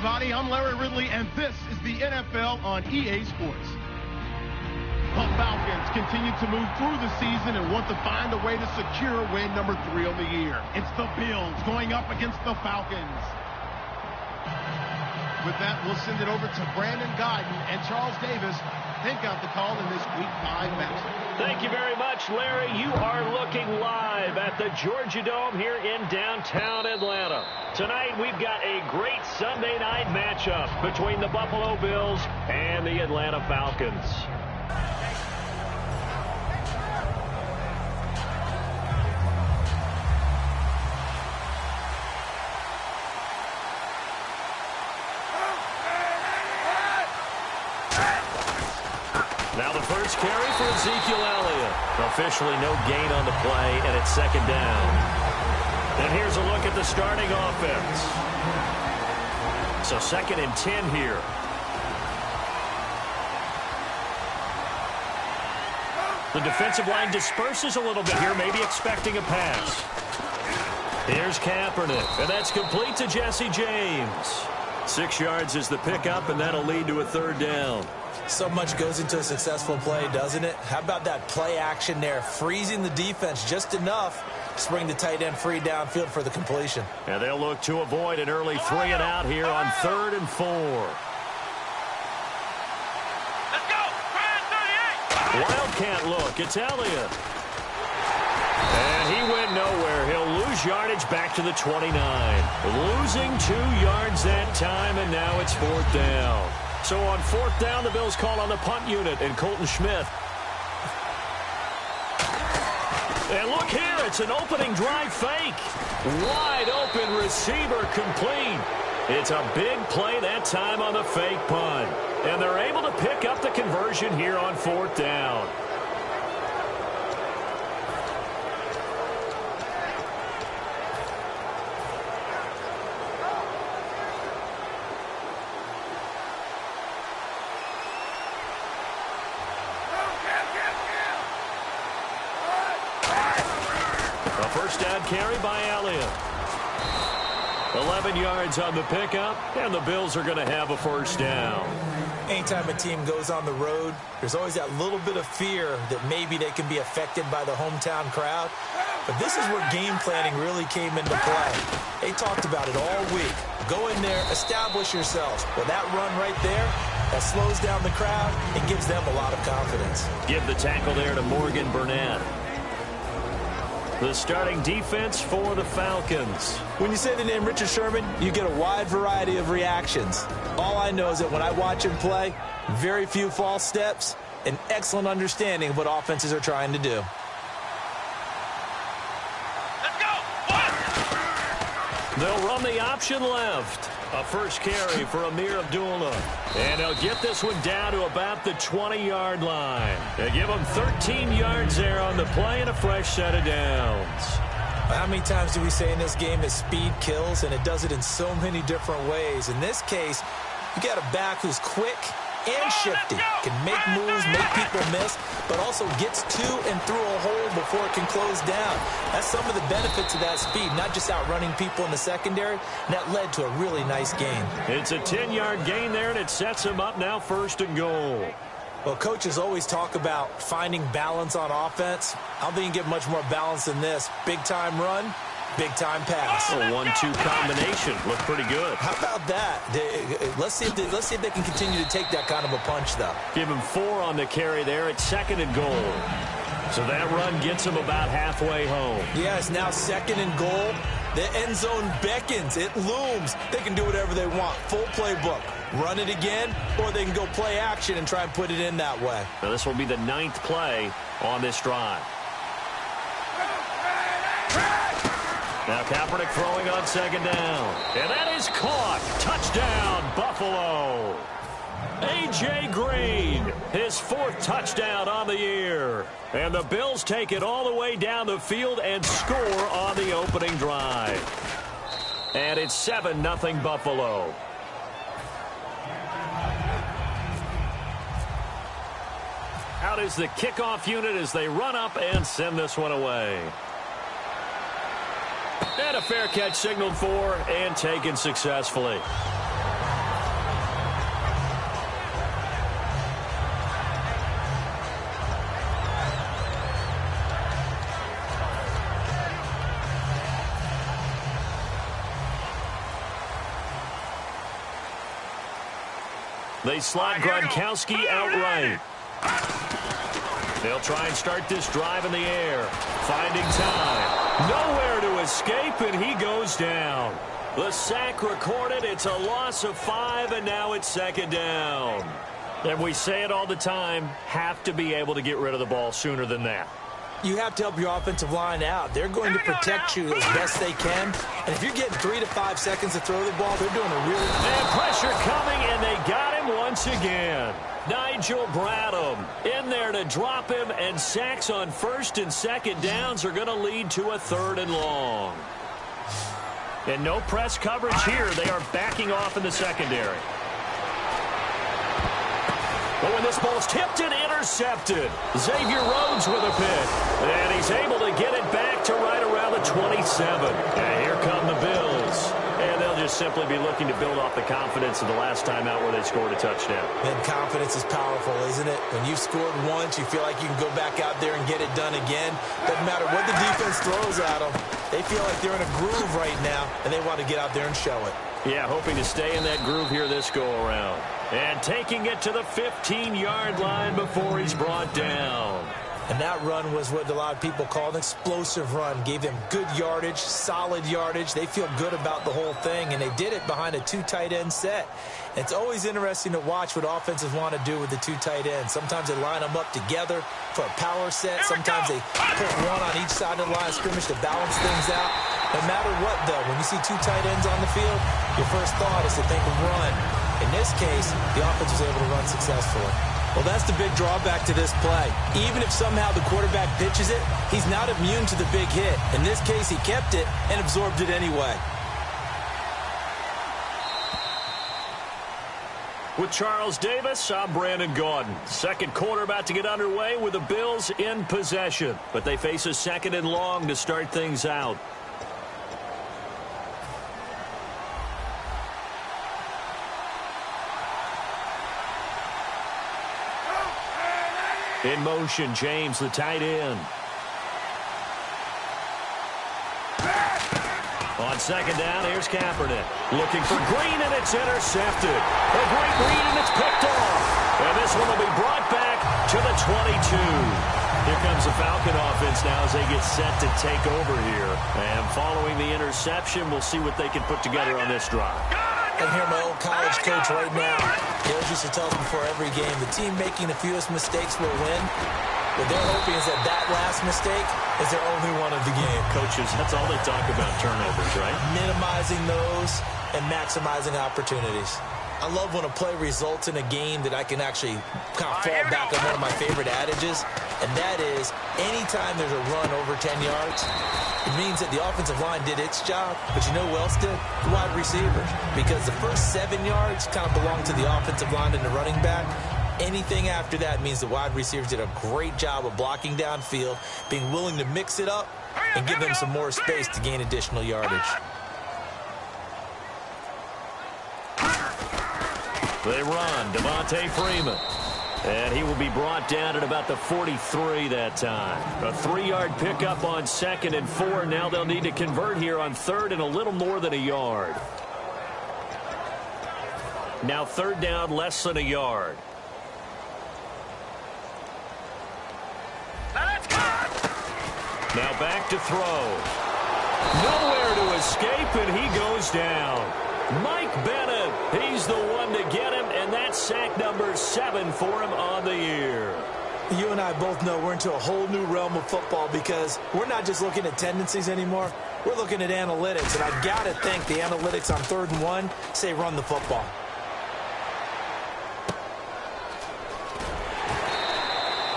everybody. I'm Larry Ridley, and this is the NFL on EA Sports. The Falcons continue to move through the season and want to find a way to secure win number 3 on the year. It's the Bills going up against the Falcons. With that, we'll send it over to Brandon Guyton and Charles Davis. They've got the call in this Week 5 matchup. Thank you very much, Larry. You are looking live at the Georgia Dome here in downtown Atlanta. Tonight, we've got a great Sunday night matchup between the Buffalo Bills and the Atlanta Falcons. Now the first carry for Ezekiel Elliott. Officially no gain on the play, and it's second down. And here's a look at the starting offense. So 2nd and 10 here. The defensive line disperses a little bit here, maybe expecting a pass. Here's Kaepernick, and that's complete to Jesse James. 6 yards is the pickup, and that'll lead to a 3rd down. So much goes into a successful play, doesn't it? How about that play action there, freezing the defense just enough to bring the tight end free downfield for the completion. And they'll look to avoid an early 3 and out here on 3rd and 4. Let's go! 38! Wildcat look, it's Elliott. And he went nowhere. He'll lose yardage back to the 29. Losing 2 yards that time, and now it's 4th down. So on 4th down, the Bills call on the punt unit and Colton Schmidt. And look here, it's an opening drive fake. Wide open receiver complete. It's a big play that time on the fake punt. And they're able to pick up the conversion here on 4th down. First down carry by Elliott. 11 yards on the pickup, and the Bills are going to have a 1st down. Anytime a team goes on the road, there's always that little bit of fear that maybe they can be affected by the hometown crowd. But this is where game planning really came into play. They talked about it all week. Go in there, establish yourselves. Well, that run right there, that slows down the crowd and gives them a lot of confidence. Give the tackle there to Morgan Burnett. The starting defense for the Falcons. When you say the name Richard Sherman, you get a wide variety of reactions. All I know is that when I watch him play, very few false steps, an excellent understanding of what offenses are trying to do. Let's go! They'll run the option left. A first carry for Amir Abdullah. And they'll get this one down to about the 20-yard line. They give them 13 yards there on the play and a fresh set of downs. How many times do we say in this game that speed kills, and it does it in so many different ways? In this case, you got a back who's quick and shifty, can make moves, make people miss, but also gets to and through a hole before it can close down. That's some of the benefits of that speed, not just outrunning people in the secondary, and that led to a really nice gain. It's a 10-yard gain there, and it sets them up now 1st and goal. Well, coaches always talk about finding balance on offense. I don't think you get much more balance than this. Big-time run, big-time pass. A 1-2 combination. Looked pretty good. How about that? Let's see if they can continue to take that kind of a punch, though. Give him 4 on the carry there at 2nd and goal. So that run gets him about halfway home. Yeah, it's now 2nd and goal. The end zone beckons. It looms. They can do whatever they want. Full playbook. Run it again, or they can go play action and try and put it in that way. Now this will be the 9th play on this drive. Now Kaepernick throwing on 2nd down. And that is caught. Touchdown, Buffalo. A.J. Green, his 4th touchdown on the year. And the Bills take it all the way down the field and score on the opening drive. And it's 7-0 Buffalo. Out is the kickoff unit as they run up and send this one away. And a fair catch signaled for and taken successfully. They slot Gronkowski outright. They'll try and start this drive in the air. Finding time. Nowhere to escape, and he goes down. The sack recorded. It's a loss of 5, and now it's second down. And we say it all the time, have to be able to get rid of the ball sooner than that. You have to help your offensive line out. They're going to protect you as best they can. And if you're getting 3 to 5 seconds to throw the ball, they're doing a really... And pressure coming, and they got him once again. Nigel Bradham in there to drop him, and sacks on first and second downs are going to lead to a 3rd and long. And no press coverage here. They are backing off in the secondary. But when this ball's tipped and intercepted, Xavier Rhodes with a pick. And he's able to get it back to right around the 27. And here come the Bills. And they'll just simply be looking to build off the confidence of the last time out where they scored a touchdown. And confidence is powerful, isn't it? When you've scored once, you feel like you can go back out there and get it done again. Doesn't matter what the defense throws at them. They feel like they're in a groove right now, and they want to get out there and show it. Yeah, hoping to stay in that groove here this go-around. And taking it to the 15-yard line before he's brought down. And that run was what a lot of people call an explosive run. Gave them good yardage, solid yardage. They feel good about the whole thing, and they did it behind a 2 tight end set. It's always interesting to watch what offenses want to do with the 2 tight ends. Sometimes they line them up together for a power set. Sometimes they put one on each side of the line of scrimmage to balance things out. No matter what, though, when you see 2 tight ends on the field, your first thought is to think of run. In this case, the offense was able to run successfully. Well, that's the big drawback to this play. Even if somehow the quarterback pitches it, he's not immune to the big hit. In this case, he kept it and absorbed it anyway. With Charles Davis, I'm Brandon Gaudin. Second quarter about to get underway with the Bills in possession. But they face a 2nd and long to start things out. In motion, James, the tight end. On second down, here's Kaepernick. Looking for Green, and it's intercepted. A great read, and it's picked off. And this one will be brought back to the 22. Here comes the Falcon offense now as they get set to take over here. And following the interception, we'll see what they can put together on this drive. I hear my old college coach right now. He always used to tell us before every game, the team making the fewest mistakes will win. What they're hoping is that that last mistake is their only one of the game. Coaches, that's all they talk about, turnovers, right? Minimizing those and maximizing opportunities. I love when a play results in a game that I can actually kind of fall back on one of my favorite adages, and that is anytime there's a run over 10 yards, it means that the offensive line did its job, but you know who else did? The wide receivers. Because the first 7 yards kind of belong to the offensive line and the running back. Anything after that means the wide receivers did a great job of blocking downfield, being willing to mix it up, and give them some more space to gain additional yardage. They run, Devontae Freeman. And he will be brought down at about the 43 that time. A 3-yard pickup on 2nd and 4. Now they'll need to convert here on 3rd and a little more than a yard. Now 3rd down, less than a yard. Now back to throw. Nowhere to escape, and he goes down. Mike Bennett, he's the one to get him, and that's sack number 7 for him on the year. You and I both know we're into a whole new realm of football because we're not just looking at tendencies anymore. We're looking at analytics, and I've got to think the analytics on 3rd and 1 say run the football.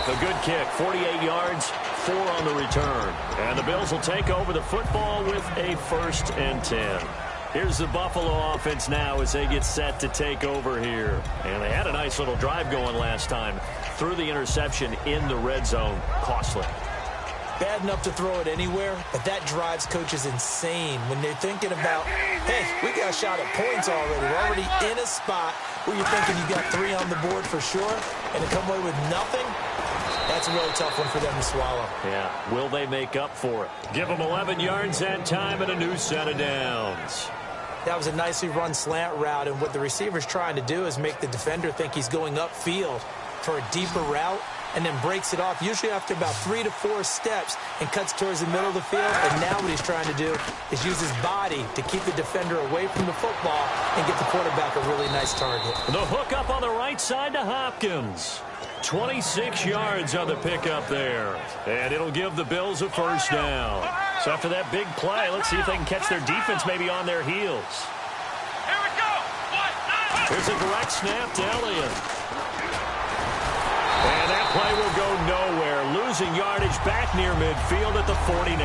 A good kick, 48 yards, 4 on the return. And the Bills will take over the football with a 1st and 10. Here's the Buffalo offense now as they get set to take over here. And they had a nice little drive going last time. Threw the interception in the red zone. Costly. Bad enough to throw it anywhere, but that drives coaches insane when they're thinking about, hey, we got a shot at points already. We're already in a spot where you're thinking you got 3 on the board for sure, and to come away with nothing, that's a really tough one for them to swallow. Yeah, will they make up for it? Give them 11 yards that time and a new set of downs. That was a nicely run slant route, and what the receiver's trying to do is make the defender think he's going upfield for a deeper route, and then breaks it off, usually after about 3 to 4 steps, and cuts towards the middle of the field. And now what he's trying to do is use his body to keep the defender away from the football and get the quarterback a really nice target. The hook up on the right side to Hopkins. 26 yards on the pickup there. And it'll give the Bills a first down. So after that big play, let's see if they can catch their defense maybe on their heels. Here we go. Here's a direct snap to Elliott. And that play will go nowhere. Losing yardage back near midfield at the 49.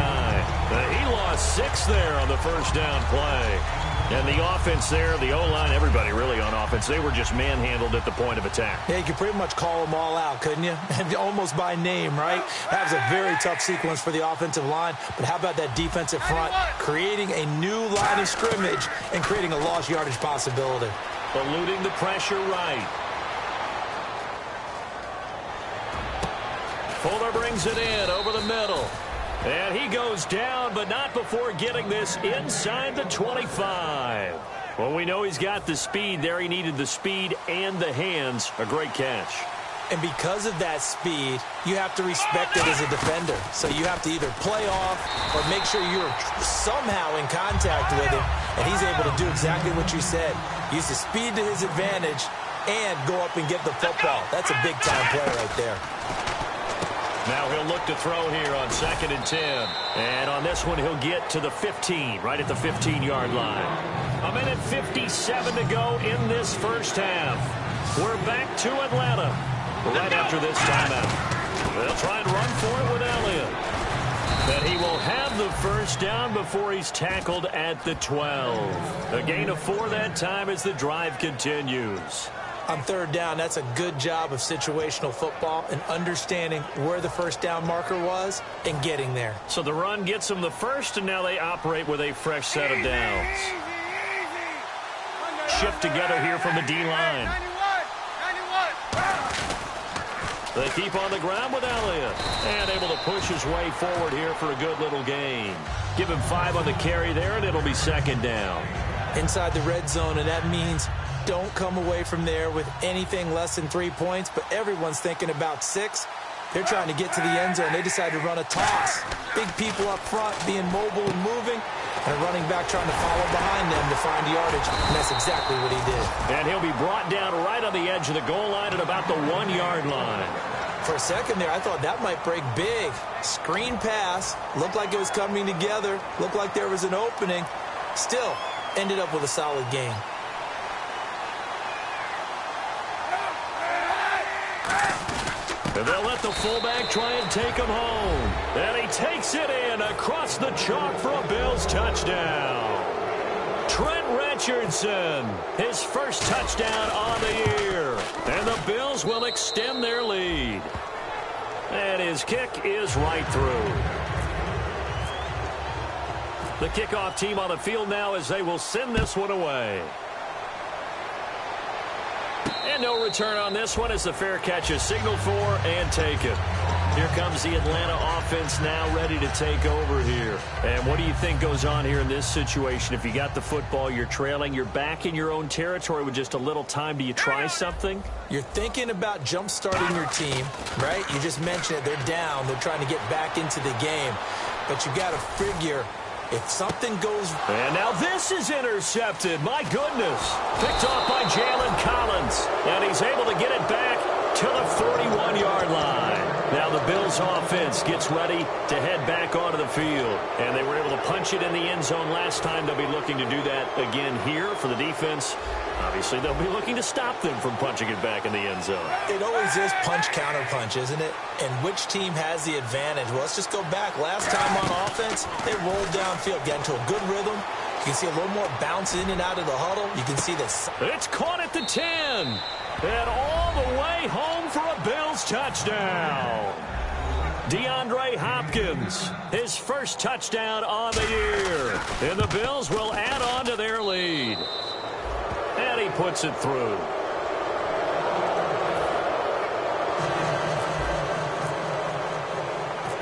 He lost 6 there on the first down play. And the offense there, the O-line, everybody really on offense, they were just manhandled at the point of attack. Yeah, you could pretty much call them all out, couldn't you? Almost by name, right? That was a very tough sequence for the offensive line. But how about that defensive front creating a new line of scrimmage and creating a lost yardage possibility? Eluding the pressure right. Fuller brings it in over the middle. And he goes down, but not before getting this inside the 25. Well, we know he's got the speed there. He needed the speed and the hands. A great catch. And because of that speed, you have to respect it as a defender. So you have to either play off or make sure you're somehow in contact with him. And he's able to do exactly what you said. Use the speed to his advantage and go up and get the football. That's a big-time play right there. Now he'll look to throw here on 2nd and 10. And on this one, he'll get to the 15, right at the 15-yard line. 1:57 to go in this first half. We're back to Atlanta right after this timeout. They'll try and run for it with Elliott. But he will have the first down before he's tackled at the 12. A gain of 4 that time as the drive continues. On 3rd down, that's a good job of situational football and understanding where the first down marker was and getting there. So the run gets them the first, and now they operate with a fresh set of downs. Shift together here from the D-line. They keep on the ground with Elliott. And able to push his way forward here for a good little gain. Give him 5 on the carry there, and it'll be 2nd down. Inside the red zone, and that means don't come away from there with anything less than 3 points, but everyone's thinking about 6. They're trying to get to the end zone. They decide to run a toss. Big people up front being mobile and moving, and a running back trying to follow behind them to find yardage, and that's exactly what he did. And he'll be brought down right on the edge of the goal line at about the 1-yard line. For a second there, I thought that might break big. Screen pass, looked like it was coming together, looked like there was an opening. Still, ended up with a solid gain. And they'll let the fullback try and take him home. And he takes it in across the chalk for a Bills touchdown. Trent Richardson, his first touchdown on the year. And the Bills will extend their lead. And his kick is right through. The kickoff team on the field now as they will send this one away. And no return on this one as the fair catch is signaled for and taken. Here comes the Atlanta offense now ready to take over here. And what do you think goes on here in this situation? If you got the football, you're trailing, you're back in your own territory with just a little time. Do you try something? You're thinking about jump-starting your team, right? You just mentioned it. They're down. They're trying to get back into the game. But you got to figure if something goes... And now this is intercepted. My goodness. Picked off by Jalen Collins. And he's able to get it back to the 41-yard line. Now the Bills offense gets ready to head back onto the field. And they were able to punch it in the end zone last time. They'll be looking to do that again here for the defense. Obviously, they'll be looking to stop them from punching it back in the end zone. It always is punch-counter-punch, isn't it? And which team has the advantage? Well, let's just go back. Last time on offense, they rolled downfield, got into a good rhythm. You can see a little more bounce in and out of the huddle. You can see this. It's caught at the 10. And all the way home for a Bills touchdown. DeAndre Hopkins, his first touchdown on the year. And the Bills will add on to their lead. And he puts it through.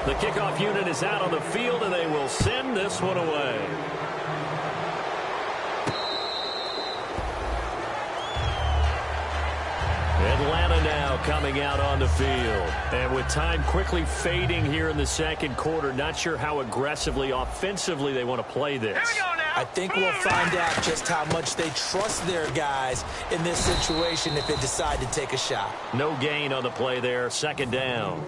The kickoff unit is out on the field, and they will send this one away. Atlanta now coming out on the field. And with time quickly fading here in the second quarter, not sure how aggressively, offensively they want to play this. Here we go now. I think we'll find out just how much they trust their guys in this situation if they decide to take a shot. No gain on the play there, second down.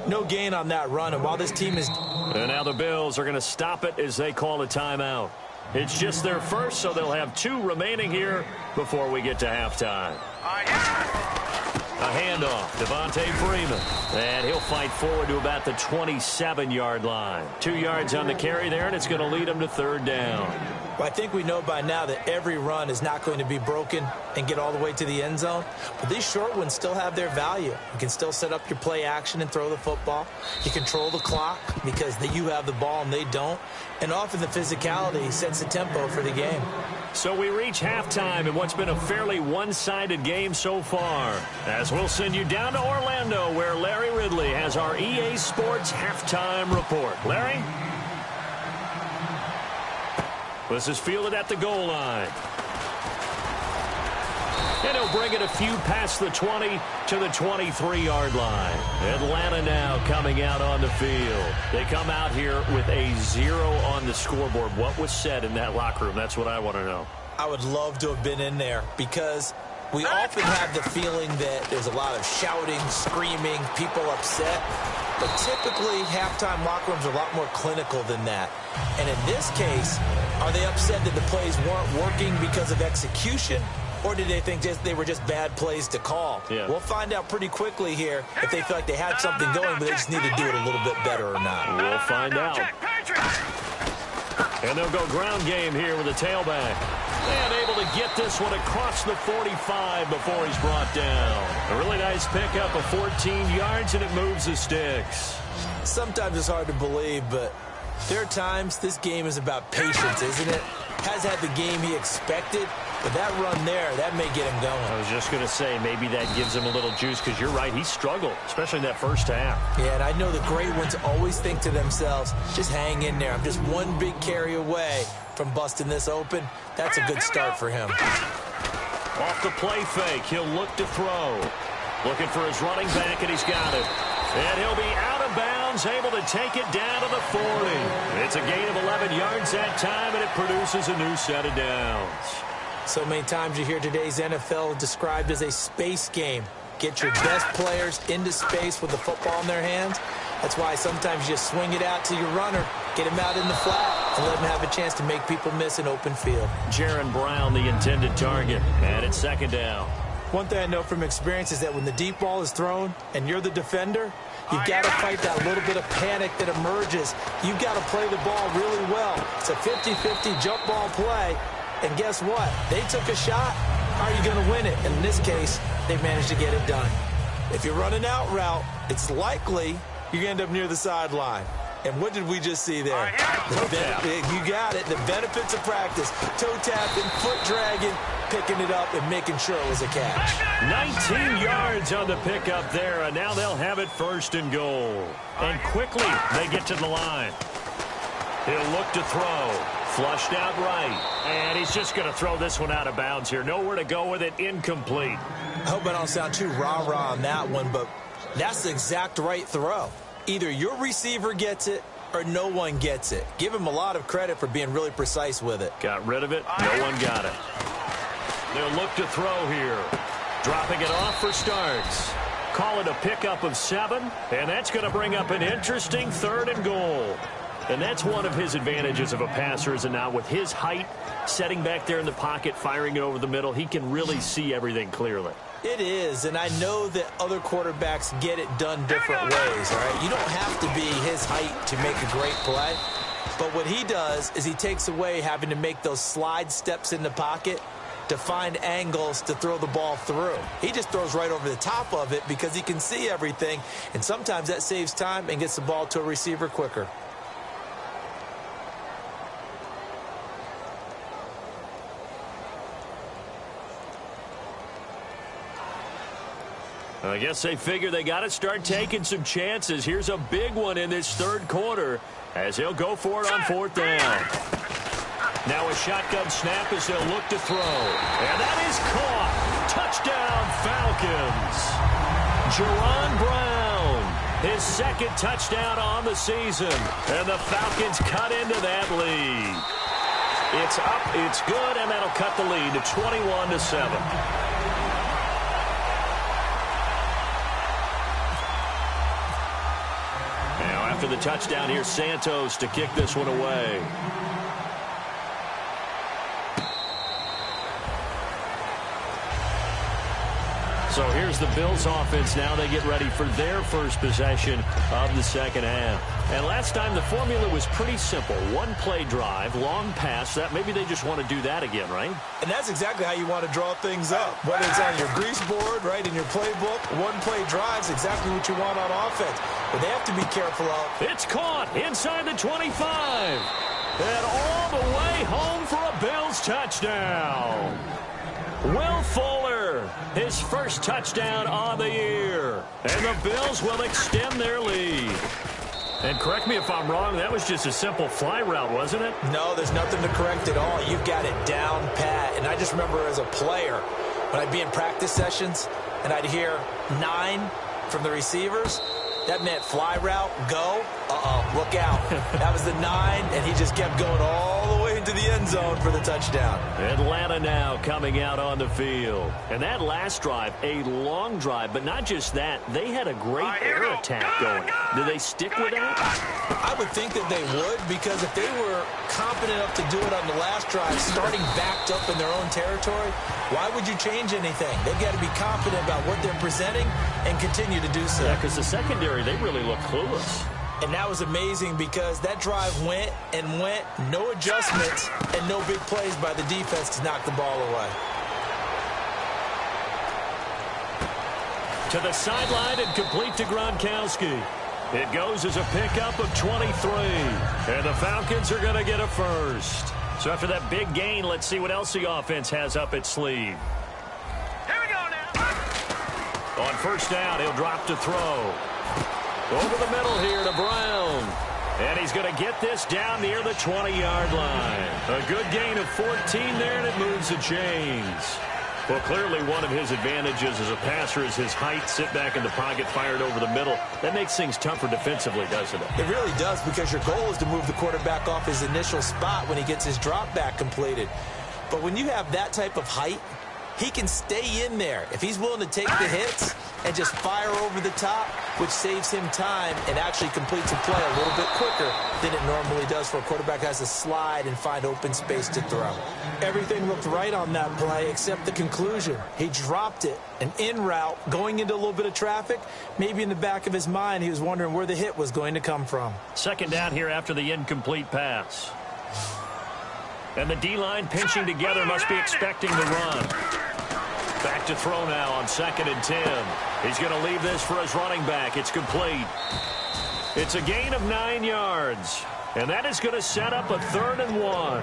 No gain on that run, and while this team is... And now the Bills are going to stop it as they call a timeout. It's just their first, so they'll have 2 remaining here before we get to halftime. A handoff, Devontae Freeman. And he'll fight forward to about the 27-yard line. 2 yards on the carry there, and it's going to lead him to third down. Well, I think we know by now that every run is not going to be broken and get all the way to the end zone. But these short ones still have their value. You can still set up your play action and throw the football. You control the clock because you have the ball and they don't. And often the physicality sets the tempo for the game. So we reach halftime in what's been a fairly one-sided game so far. As we'll send you down to Orlando, where Larry Ridley has our EA Sports halftime report. Larry? This is fielded at the goal line. And he'll bring it a few past the 20 to the 23-yard line. Atlanta now coming out on the field. They come out here with a 0 on the scoreboard. What was said in that locker room? That's what I want to know. I would love to have been in there because we often have the feeling that there's a lot of shouting, screaming, people upset. But typically, halftime locker rooms are a lot more clinical than that. And in this case, are they upset that the plays weren't working because of execution? Or did they think they were just bad plays to call? Yeah. We'll find out pretty quickly here if they feel like they had something going, but they just need to do it a little bit better or not. We'll find out. And they'll go ground game here with a tailback. And able to get this one across the 45 before he's brought down. A really nice pickup of 14 yards, and it moves the sticks. Sometimes it's hard to believe, but there are times this game is about patience, isn't it? Has had the game he expected, but that run there, that may get him going. I was just going to say, maybe that gives him a little juice, because you're right, he struggled, especially in that first half. Yeah, and I know the great ones always think to themselves, just hang in there. I'm just one big carry away from busting this open. That's a good start for him. Off the play fake, he'll look to throw. Looking for his running back, and he's got it. And he'll be out of bounds, able to take it down to the 40. It's a gain of 11 yards that time, and it produces a new set of downs. So many times you hear today's NFL described as a space game. Get your best players into space with the football in their hands. That's why sometimes you just swing it out to your runner, get him out in the flat, and let him have a chance to make people miss an open field. Jaron Brown, the intended target, and it's second down. One thing I know from experience is that when the deep ball is thrown and you're the defender, you've got to fight that little bit of panic that emerges. You've got to play the ball really well. It's a 50-50 jump ball play. And guess what? They took a shot. How are you going to win it? And in this case, they managed to get it done. If you're running out route, it's likely you're going to end up near the sideline. And what did we just see there? You got it. The benefits of practice. Toe tapping, foot dragging, picking it up and making sure it was a catch. 19 yards on the pickup there, and now they'll have it first and goal. And quickly they get to the line. He'll look to throw. Flushed out right. And he's just going to throw this one out of bounds here. Nowhere to go with it. Incomplete. I hope I don't sound too rah-rah on that one, but that's the exact right throw. Either your receiver gets it or no one gets it. Give him a lot of credit for being really precise with it. Got rid of it. No one got it. They'll look to throw here. Dropping it off for Starks. Call it a pickup of 7. And that's going to bring up an interesting third and goal. And that's one of his advantages of a passer, is now with his height, setting back there in the pocket, firing it over the middle, he can really see everything clearly. It is, and I know that other quarterbacks get it done different ways, all right? You don't have to be his height to make a great play. But what he does is he takes away having to make those slide steps in the pocket to find angles to throw the ball through. He just throws right over the top of it because he can see everything, and sometimes that saves time and gets the ball to a receiver quicker. I guess they figure they got to start taking some chances. Here's a big one in this third quarter as he'll go for it on fourth down. Now a shotgun snap as they'll look to throw. And that is caught. Touchdown, Falcons. Jerron Brown, his second touchdown on the season. And the Falcons cut into that lead. It's up, it's good, and that'll cut the lead to 21-7. Now after the touchdown, here's Santos to kick this one away. So here's the Bills offense now. They get ready for their first possession of the second half. And last time the formula was pretty simple. One play drive, long pass. That maybe they just want to do that again, right? And that's exactly how you want to draw things up. Whether it's on your grease board, right, in your playbook, one play drive's exactly what you want on offense. But they have to be careful of. It's caught inside the 25. And all the way home for a Bills touchdown. Will Fuller, his first touchdown on the year. And the Bills will extend their lead. And correct me if I'm wrong, that was just a simple fly route, wasn't it? No, there's nothing to correct at all. You've got it down pat. And I just remember as a player, when I'd be in practice sessions and I'd hear 9 from the receivers, that meant fly route, go, look out. That was the 9, and he just kept going all the way into the end zone for the touchdown. Atlanta now coming out on the field. And that last drive, a long drive, but not just that. They had a great air attack going. Do they stick with that? I would think that they would, because if they were confident enough to do it on the last drive, starting backed up in their own territory, why would you change anything? They've got to be confident about what they're presenting and continue to do so. Yeah, because the secondary, they really look clueless. And that was amazing because that drive went and went, no adjustments, and no big plays by the defense to knock the ball away. To the sideline and complete to Gronkowski. It goes as a pickup of 23. And the Falcons are going to get a first. So after that big gain, let's see what else the offense has up its sleeve. Here we go now. On first down, he'll drop to throw. Over the middle here to Brown. And he's going to get this down near the 20-yard line. A good gain of 14 there, and it moves the chains. Well, clearly one of his advantages as a passer is his height. Sit back in the pocket, fired over the middle. That makes things tougher defensively, doesn't it? It really does, because your goal is to move the quarterback off his initial spot when he gets his drop back completed. But when you have that type of height, he can stay in there if he's willing to take the hits and just fire over the top, which saves him time and actually completes a play a little bit quicker than it normally does for a quarterback who has to slide and find open space to throw. Everything looked right on that play except the conclusion. He dropped it, an in route, going into a little bit of traffic. Maybe in the back of his mind he was wondering where the hit was going to come from. Second down here after the incomplete pass. And the D-line pinching together, must be expecting the run. Back to throw now on 2nd and 10. He's going to leave this for his running back. It's complete. It's a gain of 9 yards. And that is going to set up a 3rd and 1.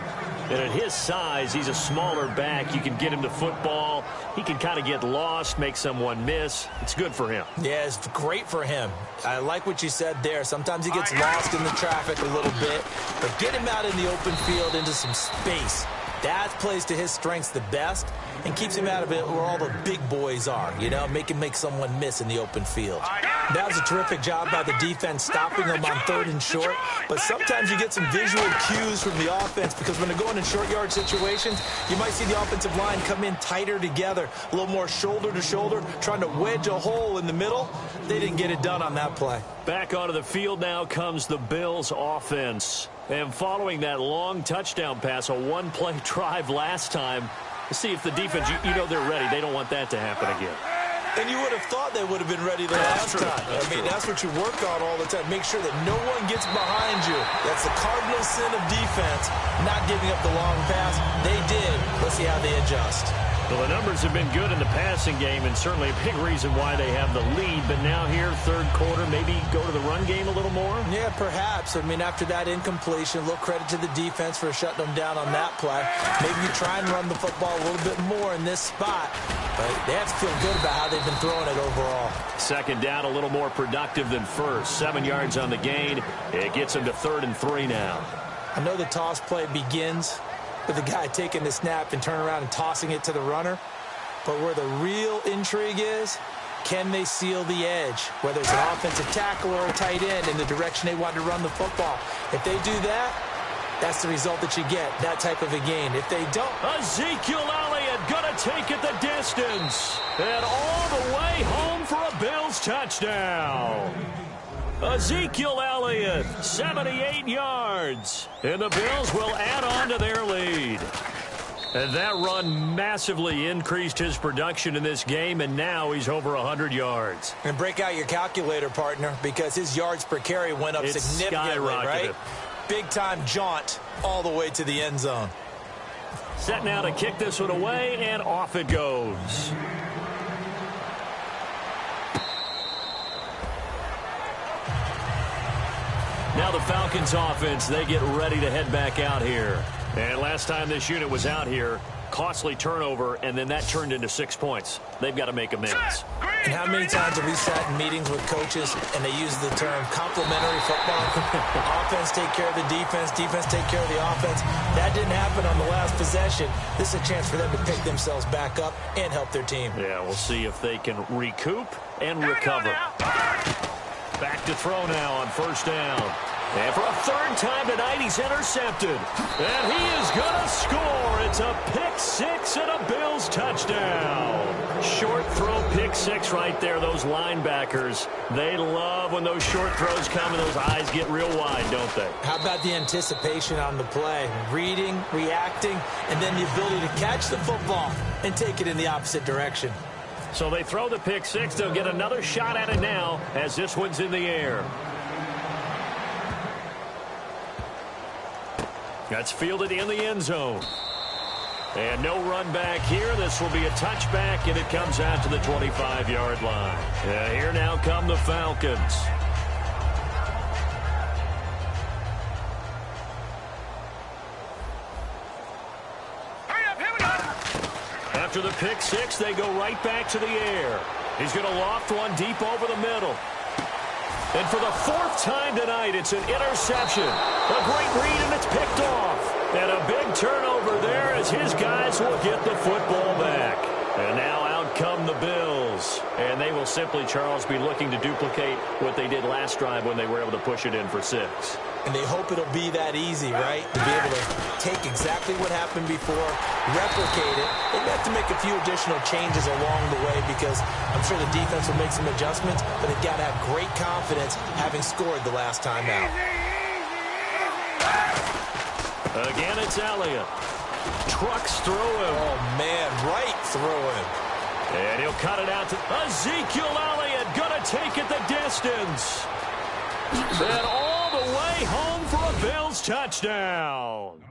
And at his size, he's a smaller back. You can get him to football. He can kind of get lost, make someone miss. It's good for him. Yeah, it's great for him. I like what you said there. Sometimes he gets lost in the traffic a little bit. But get him out in the open field into some space. That plays to his strengths the best and keeps him out of it where all the big boys are, you know, make someone miss in the open field. That was a terrific job by the defense stopping him on 3rd and short, but sometimes you get some visual cues from the offense, because when they're going in short yard situations, you might see the offensive line come in tighter together, a little more shoulder to shoulder, trying to wedge a hole in the middle. They didn't get it done on that play. Back onto the field now comes the Bills offense. And following that long touchdown pass, a one-play drive last time, let's see if the defense, you know they're ready. They don't want that to happen again. And you would have thought they would have been ready the last time. I mean, that's what you work on all the time. Make sure that no one gets behind you. That's the cardinal sin of defense, not giving up the long pass. They did. Let's see how they adjust. Well, the numbers have been good in the passing game, and certainly a big reason why they have the lead. But now here, 3rd quarter, maybe go to the run game a little more? Yeah, perhaps. I mean, after that incompletion, a little credit to the defense for shutting them down on that play. Maybe you try and run the football a little bit more in this spot. But they have to feel good about how they've been throwing it overall. 2nd down, a little more productive than 1st. 7 yards on the gain. It gets them to 3rd and 3 now. I know the toss play begins with the guy taking the snap and turning around and tossing it to the runner. But where the real intrigue is, can they seal the edge, whether it's an offensive tackle or a tight end, in the direction they want to run the football? If they do that, that's the result that you get, that type of a gain. If they don't... Ezekiel Elliott going to take it the distance. And all the way home for a Bills touchdown. Ezekiel Elliott, 78 yards. And the Bills will add on to their lead. And that run massively increased his production in this game, and now he's over 100 yards. And break out your calculator, partner, because his yards per carry went up significantly, right? Big-time jaunt all the way to the end zone. Set now to kick this one away, and off it goes. Now the Falcons offense, they get ready to head back out here. And last time this unit was out here, costly turnover, and then that turned into 6 points. They've got to make amends. And how many times have we sat in meetings with coaches and they use the term complementary football? Offense take care of the defense, defense take care of the offense. That didn't happen on the last possession. This is a chance for them to pick themselves back up and help their team. Yeah, we'll see if they can recoup and recover. Back to throw now on first down. And for a third time tonight, he's intercepted. And he is going to score. It's a pick six and a Bills touchdown. Short throw pick six right there. Those linebackers, they love when those short throws come and those eyes get real wide, don't they? How about the anticipation on the play? Reading, reacting, and then the ability to catch the football and take it in the opposite direction. So they throw the pick six. They'll get another shot at it now as this one's in the air. That's fielded in the end zone. And no run back here. This will be a touchback, and it comes out to the 25-yard line. Here now come the Falcons. Hurry up, here we go. After the pick six, they go right back to the air. He's going to loft one deep over the middle. And for the fourth time tonight, it's an interception. A great read, and it's picked off. And a big turnover there as his guys will get the football back. And now out come the Bills. And they will simply, Charles, be looking to duplicate what they did last drive when they were able to push it in for 6. And they hope it'll be that easy, right? To be able to take exactly what happened before, replicate it. They have to make a few additional changes along the way because I'm sure the defense will make some adjustments, but they've got to have great confidence having scored the last time out. Again, it's Elliott. Trucks through him. Oh, man, right through him. And he'll cut it out to Ezekiel Elliott. Gonna take it the distance. And all the way home for a Bills touchdown.